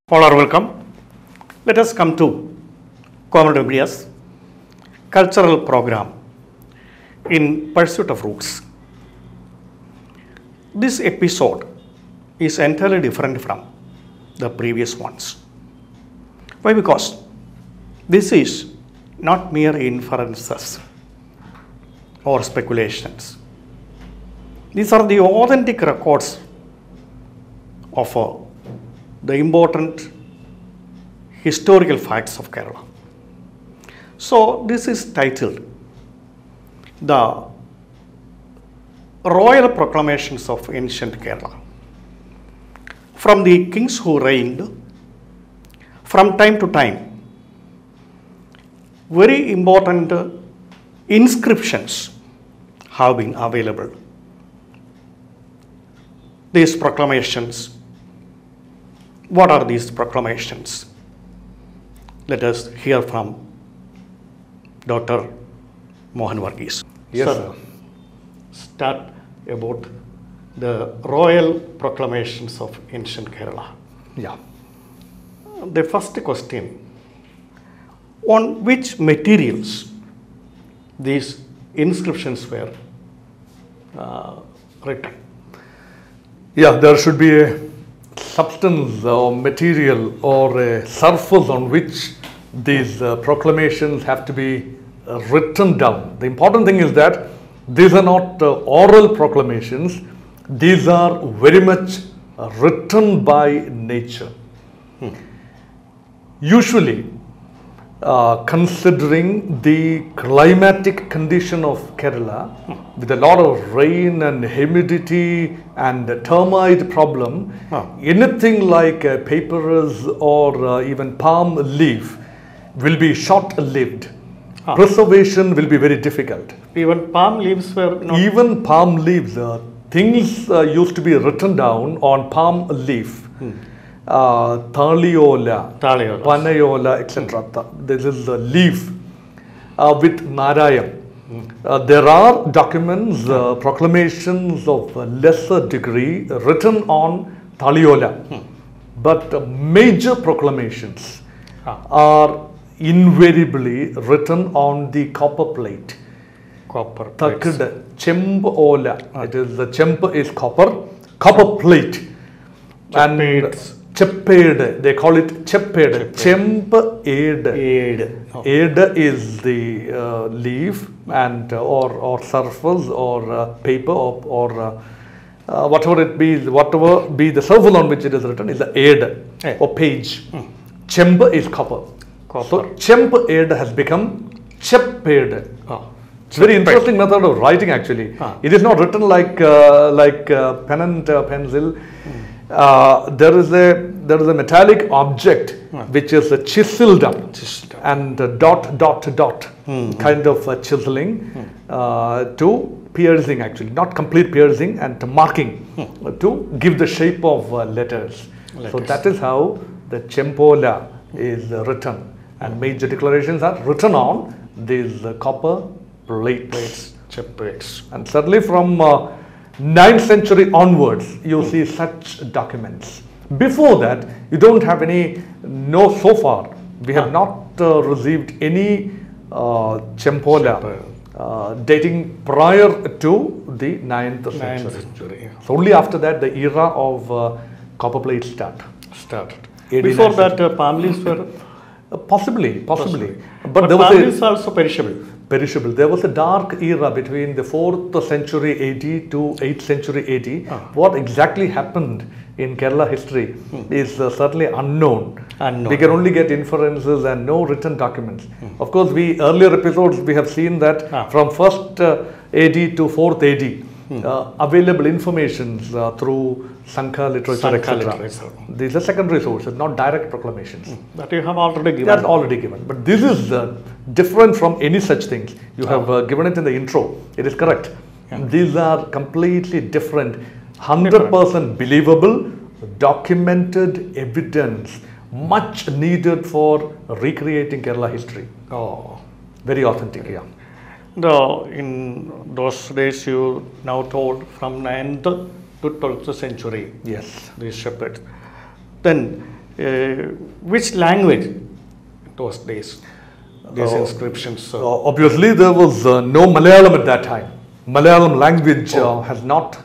All are welcome. Let us come to Mohan Varughese's cultural program in Pursuit of Roots. This episode is entirely different from the previous ones. Why? Because this is not mere inferences or speculations. These are the authentic records of the important historical facts of Kerala. So this is titled The Royal Proclamations of Ancient Kerala. From the kings who reigned, from time to time, very important inscriptions have been available. These proclamations, what are these proclamations? Let us hear from Dr. Mohan Varughese. Yes, Sir, start about the royal proclamations of ancient Kerala. Yeah. The first question, on which materials these inscriptions were written? Yeah, there should be a substance or material or a surface on which these proclamations have to be written down. The important thing is that these are not oral proclamations, these are very much written by nature. Usually, considering the climatic condition of Kerala, with a lot of rain and humidity and termite problem, anything like papyrus or even palm leaf will be short-lived. Preservation will be very difficult. Even palm leaves were not... Even palm leaves, things used to be written down on palm leaf. Thaliola, Panayola, etc. This is the leaf with Narayan. There are documents, proclamations of lesser degree written on Thaliola, but major proclamations are invariably written on the copper plate. Copper plates. Chemp ola. It is the chemp is copper plate. And Chepped, they call it chepped. Chemp aid. Aid is the leaf and or surface or paper or whatever it be, whatever be the surface on which it is written is the aid or page. Chemp is copper. So chemp aid has become chepped. It's a very interesting method of writing actually. It is not written like pen and pencil. There is a metallic object which is chiseled up and dot kind of chiseling to piercing actually, not complete piercing and marking to give the shape of letters. So that is how the Chempola is written, and major declarations are written on these copper plates. And certainly from 9th century onwards, you see such documents. Before that, you don't have any, so far, we have not received any Chempola dating prior to the 9th century. So only after that, the era of copper plates started. Before that, palm leaves were... Possibly. But there was palm leaves also perishable. There was a dark era between the 4th century AD to 8th century AD. What exactly happened in Kerala history is certainly unknown. We can only get inferences and no written documents. Of course, earlier episodes we have seen that from 1st AD to 4th AD, available informations through Sankha literature, etc. These are secondary sources, not direct proclamations. That you have already given. That's already given. But this is different from any such things. You have given it in the intro. It is correct. These are completely different, 100% believable, documented evidence, much needed for recreating Kerala history. Very authentic, In those days, you now told from 9th to 12th century. Yes. These shepherds. Then which language those days? These inscriptions. Obviously, there was no Malayalam at that time. Malayalam language had not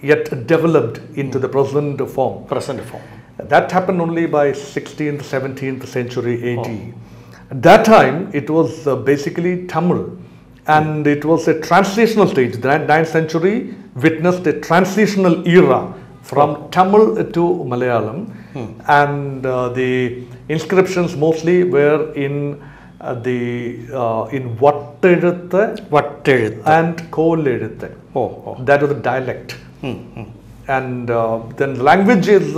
yet developed into the present form. Present form. That happened only by 16th, 17th century AD. At that time, it was basically Tamil, and it was a transitional stage. The 9th century witnessed a transitional era from Tamil to Malayalam, and the inscriptions mostly were in Vatteluthu and Koleluthu. That was the dialect. And then the language is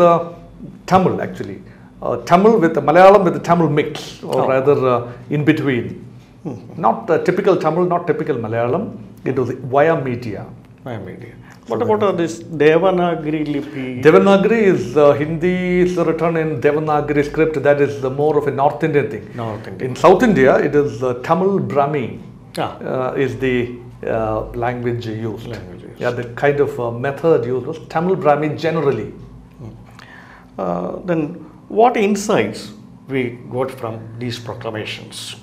Tamil actually. Tamil with Malayalam with the Tamil mix, or rather in between. Not typical Tamil, not typical Malayalam. It was via media. What about this Devanagari Lipi? Devanagari is Hindi is written in Devanagari script. That is more of a North Indian thing. North Indian. In South India, it is Tamil Brahmi is the language used. Yeah, the kind of method used was Tamil Brahmi generally. Then what insights we got from these proclamations?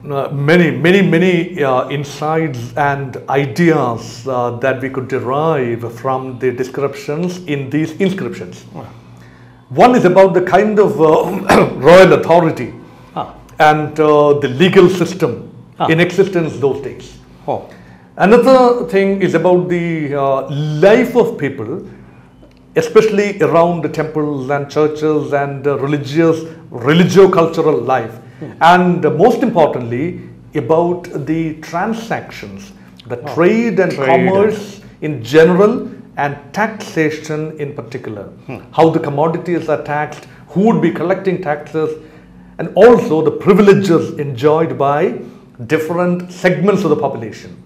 Many insights and ideas that we could derive from the descriptions in these inscriptions. One is about the kind of royal authority and the legal system in existence those days. Another thing is about the life of people, especially around the temples and churches and religio-cultural life. And most importantly, about the transactions, the trade and commerce in general and taxation in particular. How the commodities are taxed, who would be collecting taxes, and also the privileges enjoyed by different segments of the population.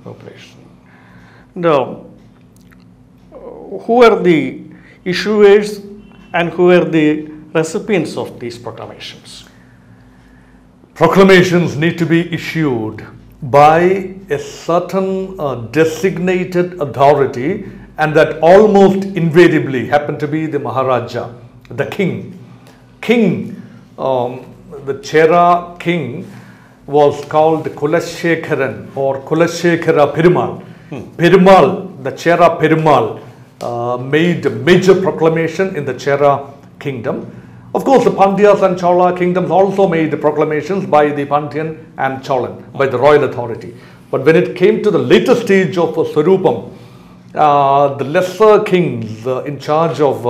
Now, who are the issuers and who are the recipients of these proclamations? Proclamations need to be issued by a certain designated authority, and that almost invariably happened to be the Maharaja, the king. The Chera king was called Kulashekaran or Kulashekara Perumal. Perumal, the Chera Perumal made a major proclamation in the Chera kingdom. Of course, the Pandyas and Chola kingdoms also made the proclamations by the Pandyan and Cholan, by the royal authority. But when it came to the later stage of Swarupam, the lesser kings in charge of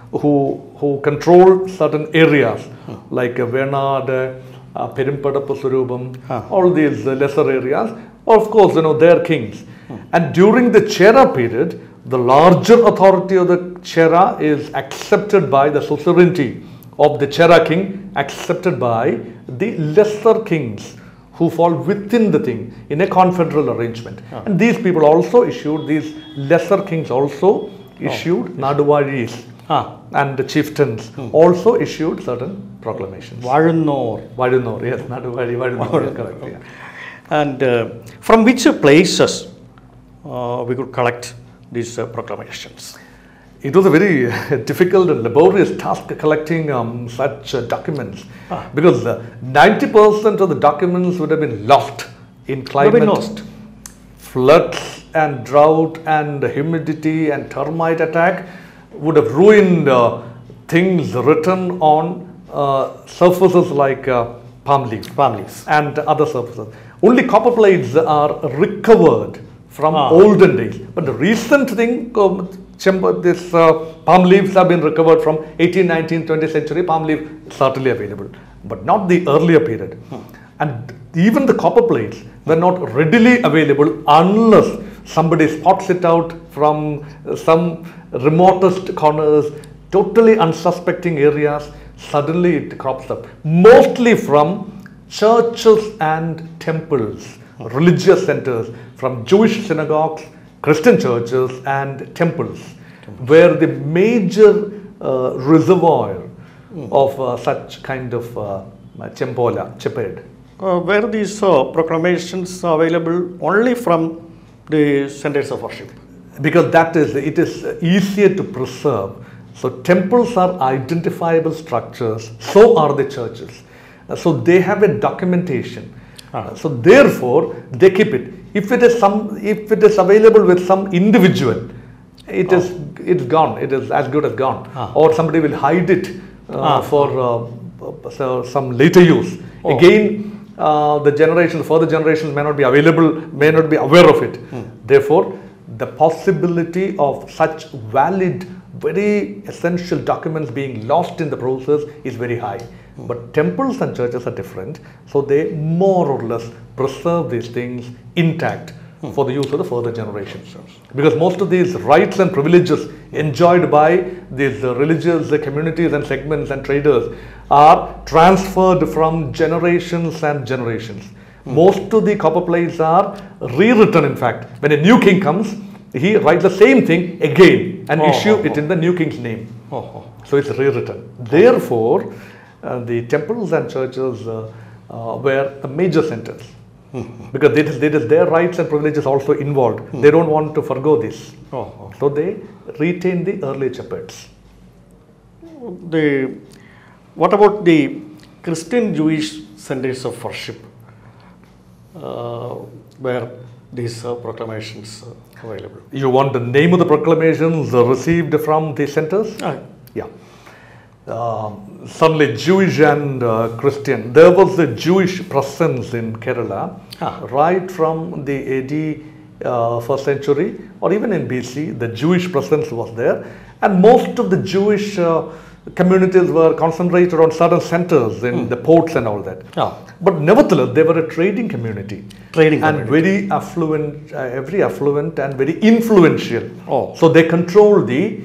who controlled certain areas like Venad, Perimpadappa Swarupam, all these lesser areas, of course, their kings. And during the Chera period, the larger authority of the Chera is accepted by the suzerainty of the Chera king, accepted by the lesser kings who fall within the thing in a confederal arrangement. And these people also issued, these lesser kings also issued Naduvaris and the chieftains also issued certain proclamations. Varunor, yes, Naduvari, Varunor, correct. Yeah. And from which places we could collect these proclamations? It was a very difficult and laborious task collecting such documents because 90% of the documents would have been lost in climate, floods and drought and humidity and termite attack would have ruined things written on surfaces like palm leaves and other surfaces. Only copper plates are recovered from olden days, but the recent thing, this palm leaves have been recovered from 18th, 19th, 20th century. Palm leaf certainly available, but not the earlier period. And even the copper plates were not readily available unless somebody spots it out from some remotest corners, totally unsuspecting areas. Suddenly it crops up, mostly from churches and temples, religious centers, from Jewish synagogues, Christian churches and temples, where the major reservoir of such kind of cheped. Were these proclamations available only from the centers of worship? Because it is easier to preserve. So temples are identifiable structures. So are the churches. So they have a documentation. So therefore they keep it. If it is available with some individual, it's gone. It is as good as gone. Or somebody will hide it for some later use. Again, the further generations may not be available, may not be aware of it. Therefore, the possibility of such valid, very essential documents being lost in the process is very high. But temples and churches are different, so they more or less preserve these things intact for the use of the further generations. Because most of these rights and privileges enjoyed by these religious communities and segments and traders are transferred from generations and generations. Most of the copper plates are rewritten. In fact, when a new king comes, he writes the same thing again and issue it in the new king's name. So it's rewritten. Therefore, the temples and churches were the major centers. Because it is their rights and privileges also involved. They don't want to forgo this. So they retain the early shepherds. What about the Christian-Jewish centers of worship, where these proclamations are available? You want the name of the proclamations received from the centers? Yeah. Certainly Jewish and Christian. There was a Jewish presence in Kerala right from the AD 1st century or even in BC. The Jewish presence was there, and most of the Jewish communities were concentrated on certain centers in the ports and all that. But nevertheless, they were a trading community. Very affluent, very affluent and very influential. So they controlled the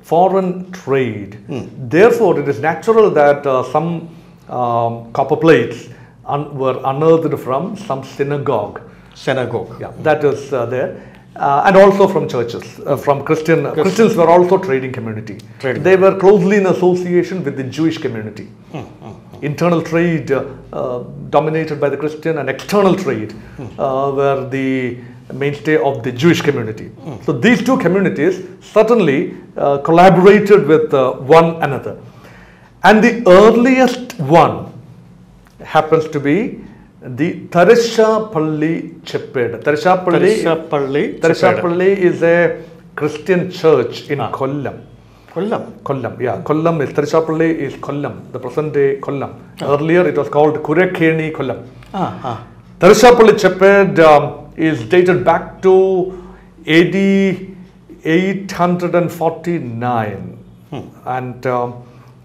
foreign trade. Therefore, it is natural that some copper plates were unearthed from some synagogue. Yeah, that is there. And also from churches, from Christians were also trading community. They were closely in association with the Jewish community. Internal trade dominated by the Christian, and external trade were the mainstay of the Jewish community. So these two communities certainly collaborated with one another. And the earliest one happens to be the Tarishapalli Chepped. Tarishapalli is a Christian church in Kollam. Yeah. Kollam is Tarishapalli is Kollam, the present day Kollam. Earlier it was called Kurekeni Kollam. Tarishapalli Chepped is dated back to AD 849.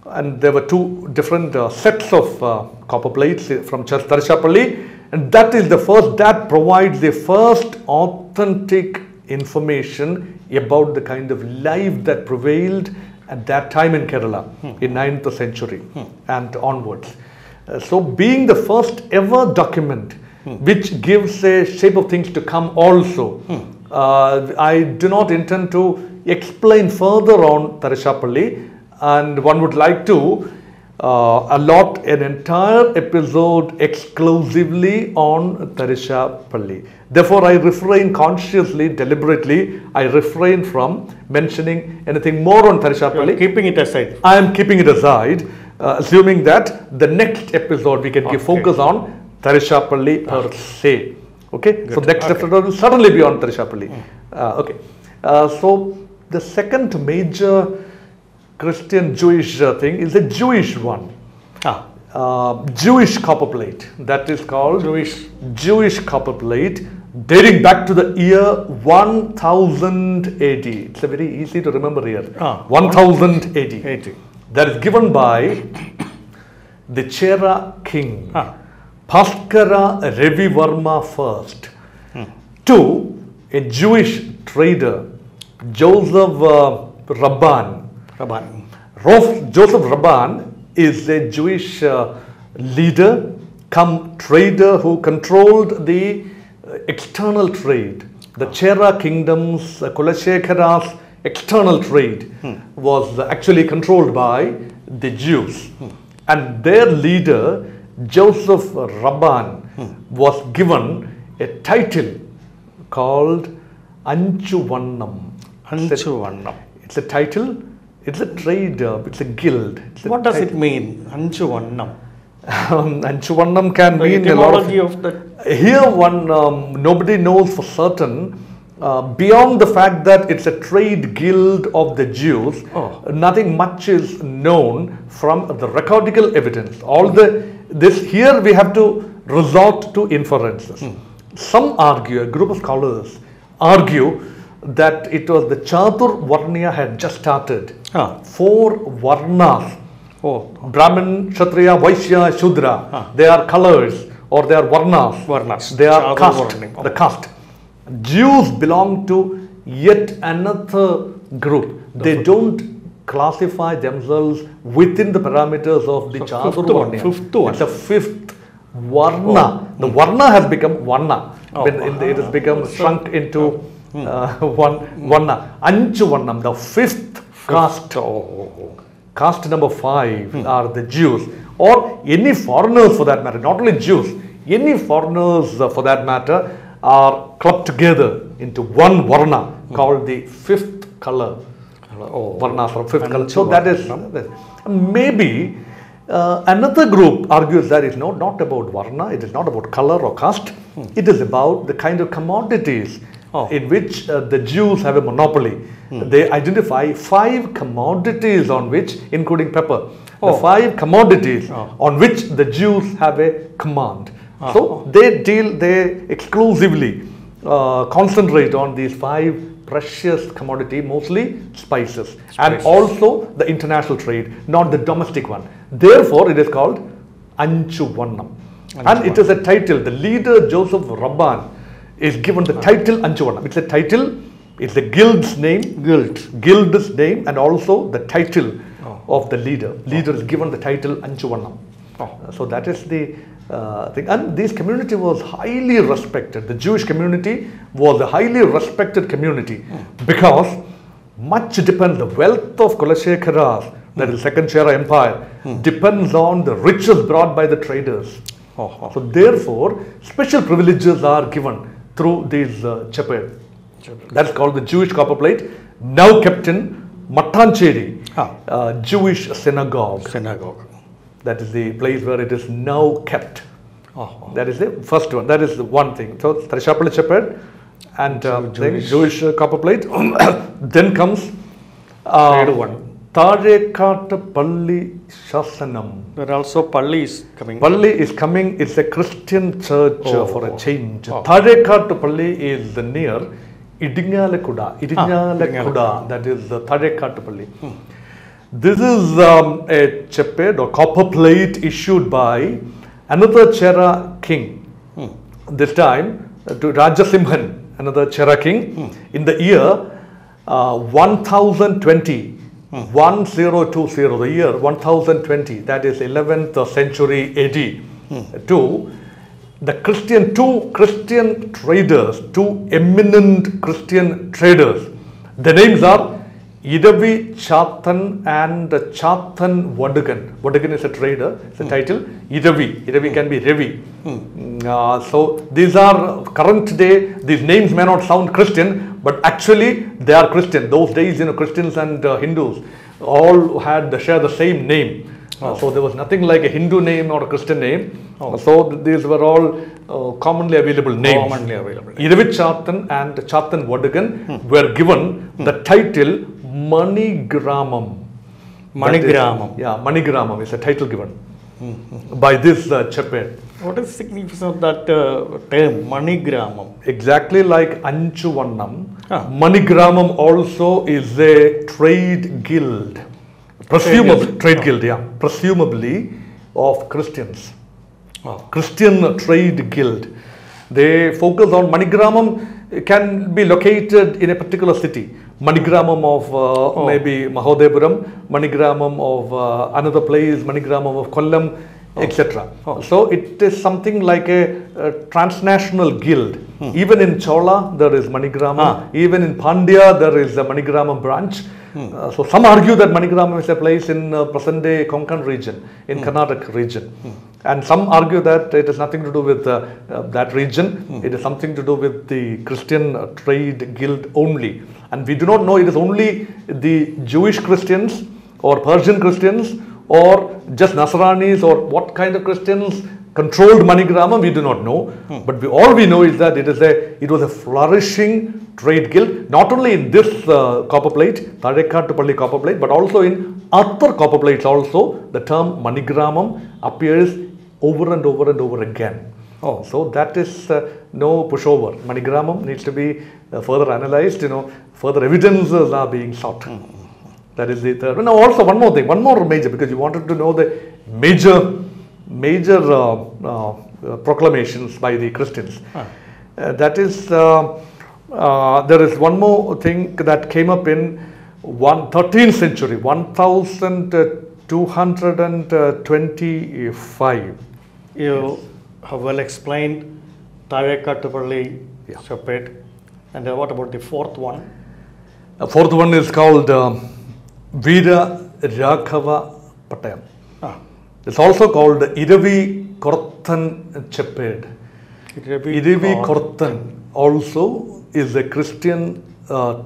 And there were two different sets of copper plates from Church Tarishapalli, and that is the first, that provides the first authentic information about the kind of life that prevailed at that time in Kerala in 9th century and onwards. So being the first ever document which gives a shape of things to come also, I do not intend to explain further on Tarishapalli, and one would like to allot an entire episode exclusively on Tarishapalli. Therefore, I refrain consciously, deliberately, I refrain from mentioning anything more on Tarishapalli. Keeping it aside. I am keeping it aside, assuming that the next episode we can give focus on Tarishapalli per se. Okay, good. So next episode will certainly be on Tarishapalli. So the second major Christian Jewish thing is a Jewish one. Jewish copper plate, that is called Jewish copper plate, dating back to the year 1000 AD. It's a very easy to remember here. 1000 AD. That is given by the Chera king, Bhaskara Ravivarma I, to a Jewish trader, Joseph Rabban. Joseph Rabban is a Jewish leader come trader who controlled the external trade. The Chera kingdoms, Kulashekara's external trade was actually controlled by the Jews. And their leader, Joseph Rabban, was given a title called Anchuvannam. It's a title It's a trade, it's a guild. It's a What does it mean? Anchu Vannam. Anchuvannam can The mean a lot etymology of... of that. Here one, nobody knows for certain, beyond the fact that it's a trade guild of the Jews, nothing much is known from the recordical evidence. Here we have to resort to inferences. Some argue, a group of scholars argue that it was the Chatur Varnya had just started. 4 Varnas. Brahmin, Kshatriya, Vaishya, Shudra. They are colors or they are Varnas. They are caste. The caste. Jews belong to yet another group. They don't classify themselves within the parameters of the Chatur Varnya. It's the 5th Varna. The Varna has become Varna. It has become shrunk into one Varna. Anchuvannam, the 5th caste. Caste number 5 are the Jews, or any foreigners for that matter, not only Jews, any foreigners for that matter are clubbed together into one Varna called the 5th color. Varnas or 5th color. So that is, maybe another group argues that it's not about Varna, it is not about color or caste, it is about the kind of commodities in which the Jews have a monopoly. They identify 5 commodities on which, including pepper, the 5 commodities on which the Jews have a command. So they exclusively concentrate on these 5 precious commodity, mostly spices, and also the international trade, not the domestic one. Therefore, it is called Anchuvannam. And it is a title. The leader Joseph Rabban is given the title Anchuvannam. It's a title, it's the guild's name, guild's name, and also the title of the leader. Leader is given the title Anchuvannam. So that is the thing. And this community was highly respected. The Jewish community was a highly respected community because much depends, the wealth of Kulashekharas, that is Second Chera Empire, depends on the riches brought by the traders. So therefore, special privileges are given through these Cheped. That's called the Jewish copper plate, now kept in Mattancheri, Jewish synagogue. That is the place where it is now kept. That is the first one. That is the one thing. So Threshapalli Cheped and Jewish copper plate. Then comes Tharekatta Palli Shasanam. There are also Palli is coming. Palli is coming. It's a Christian church for a change. Tharekatta Palli is near Idingalekuda. That is the Tharekatta Palli. This is a Cheped or copper plate issued by another Chera king. This time to Rajasimhan, another Chera king, in the year 1020. 1020, the year 1020, that is 11th century AD, to the two Christian traders, 2 eminent Christian traders. The names are Idavi Chatan and Chatan Vadugan. Vadugan is a trader, it's a title. Idavi can be Revi. So these are current day, these names may not sound Christian, but actually they are Christian. Those days, Christians and Hindus all share the same name. So there was nothing like a Hindu name or a Christian name. So these were all commonly available names. Idavi Chatan and Chatan Vadugan were given the title Manigramam. Manigramam is a title given by this Cheped. What is the significance of that term, Manigramam? Exactly like Anchuvannam, Manigramam also is a trade guild. Presumably of Christians. Christian trade guild. They focus on Manigramam, can be located in a particular city. Manigramam of maybe Mahodepuram, Manigramam of another place, Manigramam of Kollam, etc. So it is something like a transnational guild. Even in Chola there is Manigramam, even in Pandya there is a Manigramam branch. So some argue that Manigramam is a place in present day Konkan region, in Karnataka region. And some argue that it has nothing to do with that region, it is something to do with the Christian trade guild only. And we do not know it is only the Jewish Christians or Persian Christians or just Nasranis or what kind of Christians controlled ManiGramam, we do not know. But all we know is that it was a flourishing trade guild, not only in this copper plate, Tharekkattu copper plate, but also in other copper plates also. The term ManiGramam appears over and over and over again. Oh. So that is no pushover. ManiGramam needs to be further analyzed, further evidences are being sought. That is the third. Now also one more thing, one more major, because you wanted to know the major proclamations by the Christians. That is, there is one more thing that came up in 13th century, 1225. You have well explained Tharekkattu Shepherd. And what about the fourth one? Fourth one is called Veera Raghava Patayam. It's also called Iravi Korthan Shepherd. Iravi Korthan also is a Christian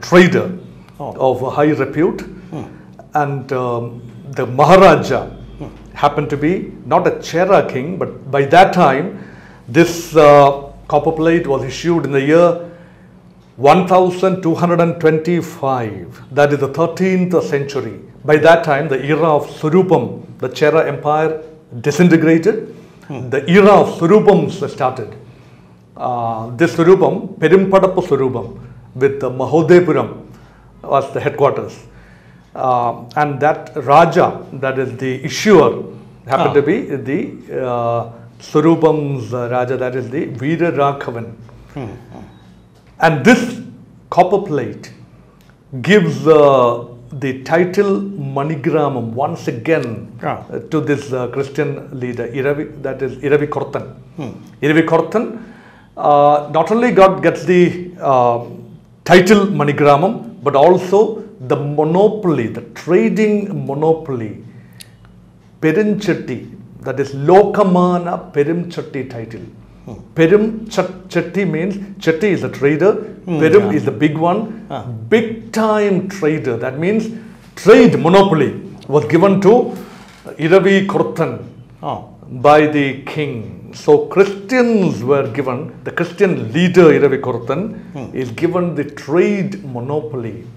trader of high repute, and the Maharaja happened to be not a Chera king, but by that time this copper plate was issued in the year 1225, that is the 13th century. By that time, the era of Surupam, the Chera Empire, disintegrated. The era of Surupams started. This Surupam, Perimpadappu Surupam, with Mahodepuram was the headquarters. And that Raja, that is the issuer, happened to be the Surupam's Raja, that is the Veera Raghavan. And this copper plate gives the title ManiGramam once again to this Christian leader, that is Iravi Korthan. Iravi Korthan not only gets the title ManiGramam, but also the monopoly, the trading monopoly, Perimchetti, that is Lokamana Perimchetti title. Perim Chetti means, Chetti is a trader, Perim is the big one, big time trader. That means trade monopoly was given to Iravi Korthan by the king. So Christians were given, the Christian leader Iravi Korthan is given the trade monopoly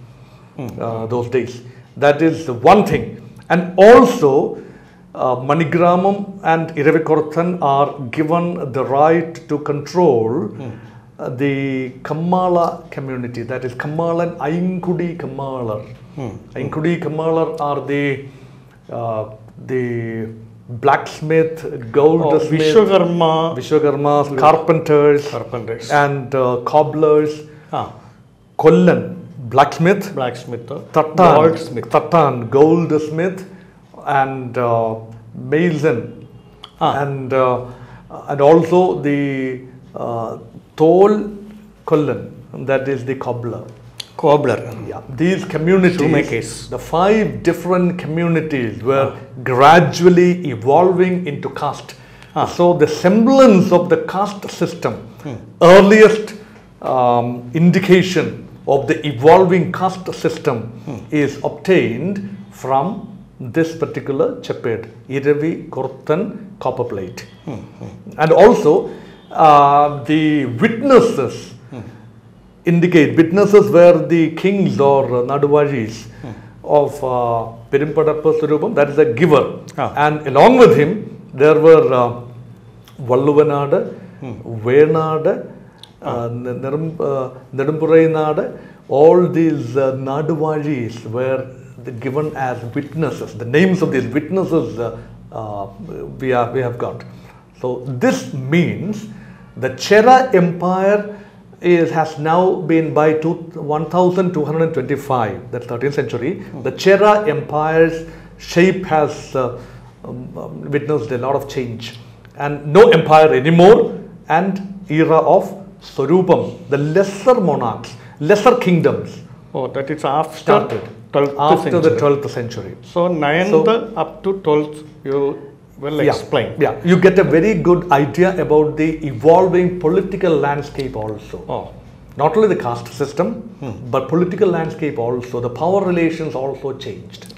those days. That is the one thing. And also ManiGramam and Iravi Korthan are given the right to control the Kammala community, that is Kammalan Ainkudi Kammalar. Ainkudi Kammalar are the blacksmith, goldsmith, Vishwakarmas, carpenters, and cobblers, Kollan, blacksmith, Tattan, goldsmith, and mason, and also the Tol Kollan, that is the cobbler. Yeah. These communities, the 5 different communities were gradually evolving into caste. So the semblance of the caste system, earliest indication of the evolving caste system is obtained from this particular shepherd, Iravi Korthan copper plate. And also the witnesses indicate, witnesses were the kings or Naduvajis of Perimpadappu Surupam, that is a giver. And along with him there were Valluvanada, Venada, Nedumpurai Nada. All these Naduvajis were given as witnesses. The names of these witnesses we have got. So this means the Chera Empire has now been by 1225, that's 13th century. The Chera Empire's shape has witnessed a lot of change, and no empire anymore, and era of Surupam, the lesser monarchs, lesser kingdoms. Oh, that is after started 12th after the 12th century. So 9th up to 12th you will explain. Yeah, you get a very good idea about the evolving political landscape also. not only the caste system, but political landscape also, the power relations also changed.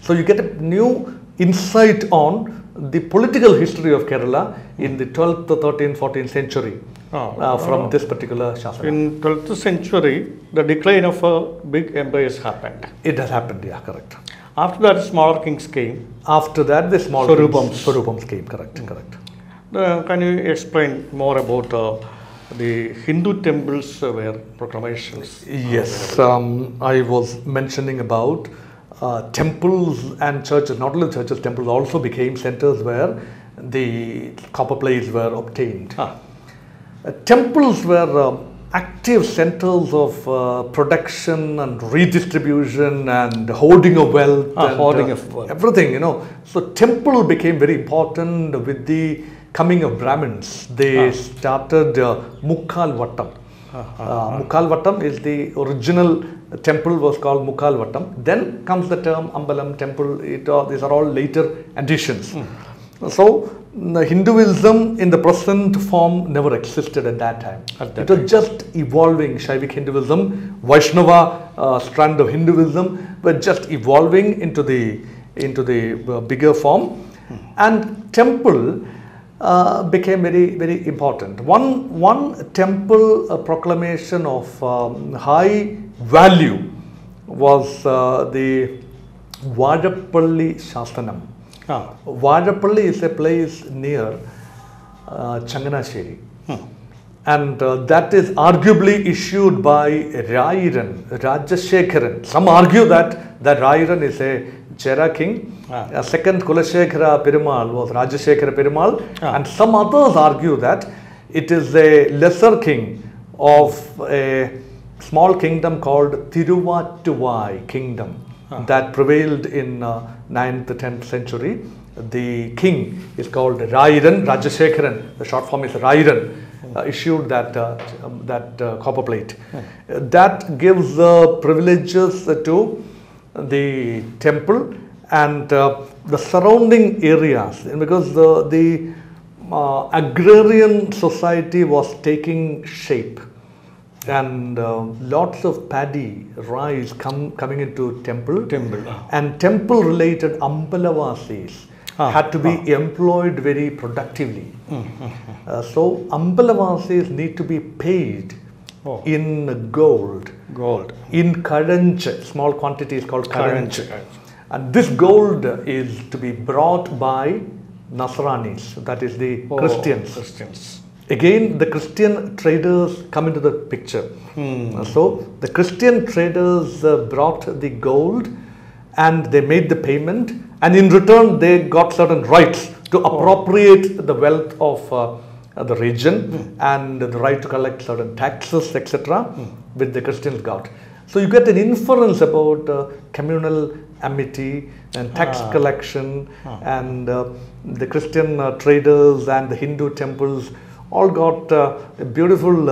So you get a new insight on the political history of Kerala in the 12th, 13th, 14th century from this particular Shasana. In 12th century, the decline of big empires happened. It has happened, yeah, correct. After that, smaller kings came. After that, the small Swarupams came, correct. Can you explain more about the Hindu temples where proclamations? Yes, I was mentioning about temples and churches, not only churches, temples also became centers where the copper plates were obtained. Temples were active centers of production and redistribution and hoarding of wealth, everything, you know. So temple became very important with the coming of Brahmins. They started Mukkal Vattam. Mukkal Vattam is the original temple, was called Mukkal Vattam. Then comes the term Ambalam temple. These are all later additions. So Hinduism in the present form never existed at that time. It was just evolving. Shaivik Hinduism, Vaishnava strand of Hinduism were just evolving into the bigger form, and temple became very important. One temple proclamation of high value was the Vadappalli Shastanam. Vadappalli is a place near Changanasheri, and that is arguably issued by Rajashekharan. Some argue that Rairan is a Chera king. Second Kulashekara Perumal was Rajashekara Perumal, and some others argue that it is a lesser king of a small kingdom called Thiruvattuvai kingdom that prevailed in 9th, 10th century. The king is called Rairan, Rajashekharan, the short form is Rairan, issued that copper plate. That gives privileges to the temple and the surrounding areas, because the agrarian society was taking shape, and lots of paddy, rice coming into temple. And temple related Ambalavasis had to be employed very productively. So Ambalavasis need to be paid in gold. In Karanch, small quantity is called Karanch. And this gold is to be brought by Nasranis, that is the Christians. Again, the Christian traders come into the picture. So the Christian traders brought the gold and they made the payment, and in return they got certain rights to appropriate the wealth of the region and the right to collect certain taxes, etc., with the Christians got. So you get an inference about communal amity and tax collection, and the Christian traders and the Hindu temples all got a beautiful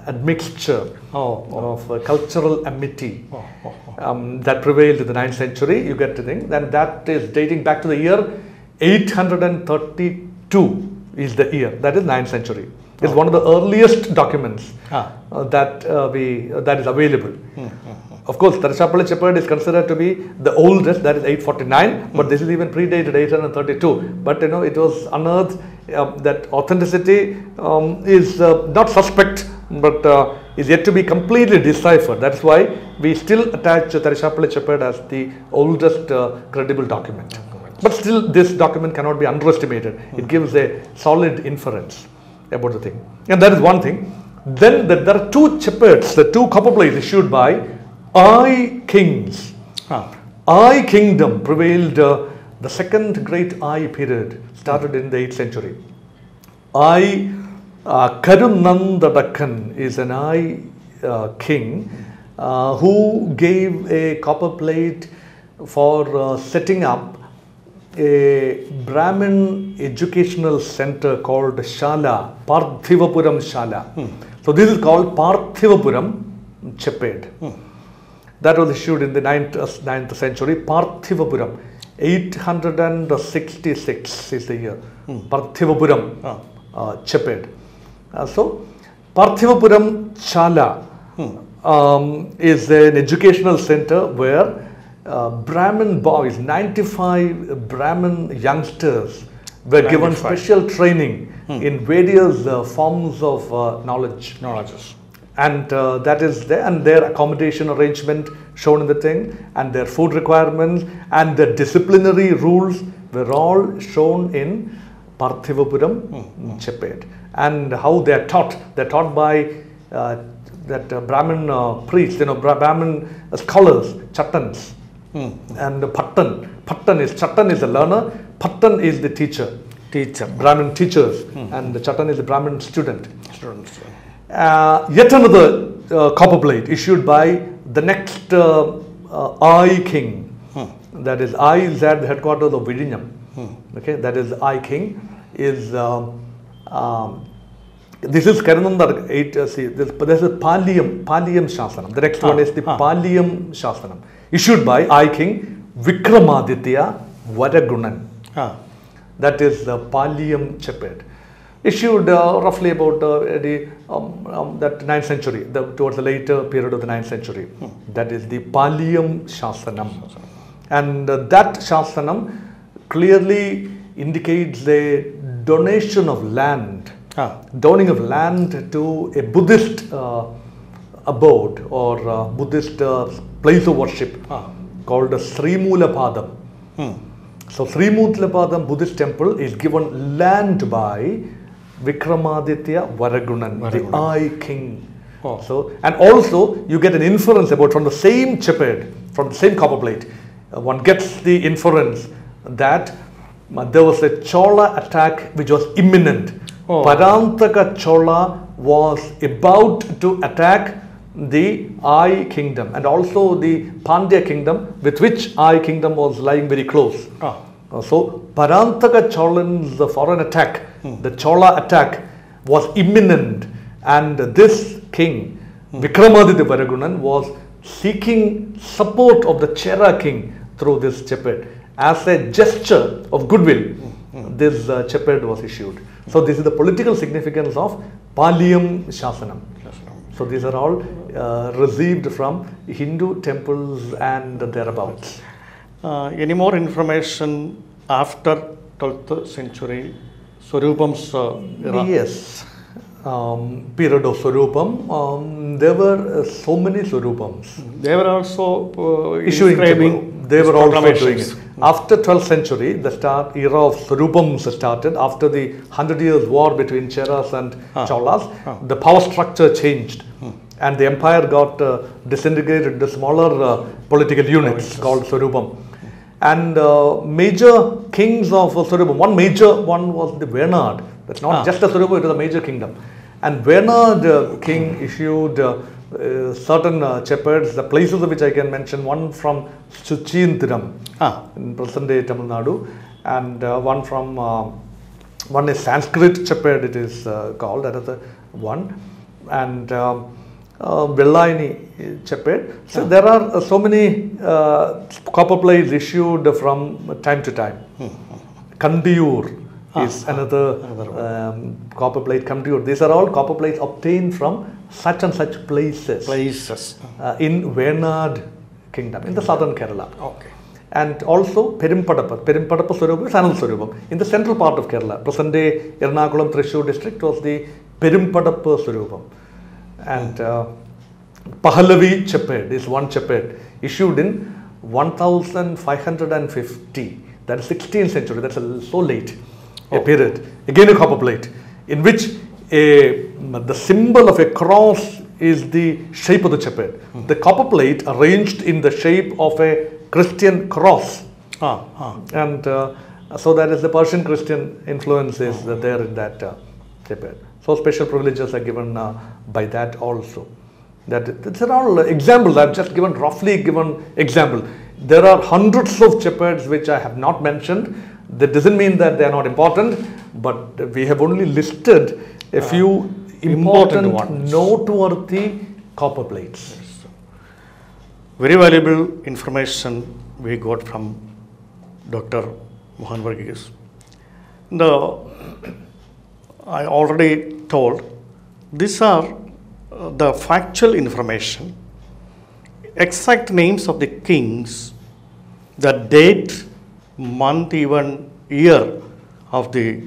admixture of cultural amity that prevailed in the 9th century. You get to think, and that is dating back to the year 832 is the year, that is 9th century. It's one of the earliest documents that is available. Of course, Tarashapalli Shepherd is considered to be the oldest, that is 849, but this is even predated 832. But you know, it was unearthed. That authenticity is not suspect, but is yet to be completely deciphered. That's why we still attach Tarashapalli Shepherd as the oldest credible document. But still, this document cannot be underestimated. It gives a solid inference about the thing. And that is one thing. Then there are two shepherds, the two copper plates issued by I kings. I kingdom prevailed. The second great I period started in the 8th century. I Karunandadakan is an I king who gave a copper plate for setting up a Brahmin educational center called Shala, Parthivapuram Shala. So this is called Parthivapuram Shepherd. That was issued in the 9th century. Parthivapuram, 866 is the year. Parthivapuram Shepherd. So Parthivapuram Chala is an educational center where Brahmin boys, 95 Brahmin youngsters were given 95. special training in various forms of knowledge. Knowledges. And that is there, and their accommodation arrangement shown in the thing, and their food requirements and the disciplinary rules were all shown in Parthivapuram Chepped. And how they are taught. They are taught by that Brahmin priests, Brahmin scholars, Chattans, and Pattan. Chattan is the learner, Pattan is the teacher. Teacher. Brahmin teachers, and the Chattan is the Brahmin student. Students. Yet another copper plate issued by the next I king. That is, I is at the headquarters of Vidinyam. Okay, that is I king is this is Karanandar 8. See, there's a Palyam Shasanam. The next one is the Palyam Shasanam issued by I king Vikramaditya Varagunan. That is the Palyam Chepped. Issued roughly about that 9th century, towards the later period of the 9th century. That is the Palyam Shasanam. And that Shasanam clearly indicates a donation of land, donating of land to a Buddhist abode or Buddhist place of worship called Srimulapadam. So Srimulapadam Buddhist temple is given land by Vikramaditya Varagunan, the I king. So, and also you get an inference about from the same Chepped, from the same copper plate, one gets the inference that there was a Chola attack which was imminent. Parantaka Chola was about to attack the I kingdom and also the Pandya kingdom, with which I kingdom was lying very close. So Parantaka Cholan's foreign attack, the Chola attack, was imminent, and this king Vikramaditya Varagunan was seeking support of the Chera king through this Chepped. As a gesture of goodwill, this Chepped was issued. So this is the political significance of Palyam Shasanam. So these are all received from Hindu temples and thereabouts. Any more information after 12th century Swarupam's era? Yes. Period of Swarupam, there were so many Swarupams. They were also issuing, they were also doing it. After 12th century, the era of Swarupams started. After the 100 years war between Cheras and Cholas, the power structure changed. And the empire got disintegrated into smaller political units called Swarupam. And major kings of Swarupam, one major one was the Venad. That's not just a Swarupam, it was a major kingdom. And Venad king issued certain Cheppeds, the places of which I can mention, one from Suchinthiram in present day Tamil Nadu, and one is Sanskrit Chepped, it is called, another one, and Vellaini Chepped. So there are so many copper plates issued from time to time. Kandiyur is another copper plate, Kandiyur. These are all copper plates obtained from such and such places. In Venad kingdom, in the southern Kerala. And also Perimpadappa. Perimpadappa Swarupam is another Swarupam. In the central part of Kerala, present day Ernakulam Thrissur district was the Perimpadappa Swarupam. And Pahlavi Chepped is one Chepped issued in 1550. That is 16th century. That's so late a period. Again a copper plate in which the symbol of a cross is the shape of the Chepped. The copper plate arranged in the shape of a Christian cross. And so that is the Persian Christian influence is there in that Chepped. So special privileges are given by that also. These are all examples. I have just roughly given example. There are hundreds of Cheppeds which I have not mentioned. That doesn't mean that they are not important, but we have only listed a few important noteworthy copper plates. Very valuable information we got from Dr. Mohan Varughese. I already told these are the factual information, exact names of the kings, the date, month, even year of the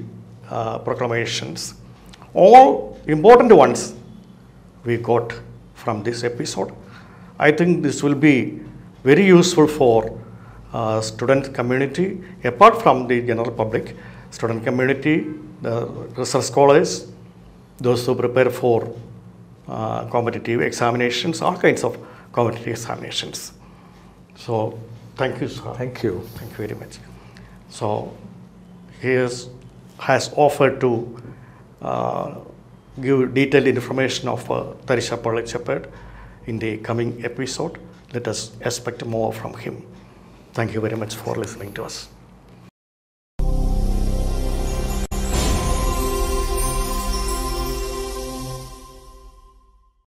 proclamations. All important ones we got from this episode. I think this will be very useful for student community, apart from the general public, student community, the research scholars, those who prepare for competitive examinations, all kinds of competitive examinations. So, thank you, sir. Thank you. Thank you very much. So, he has offered to give detailed information of Tarisha Public Shepherd in the coming episode. Let us expect more from him. Thank you very much for listening to us.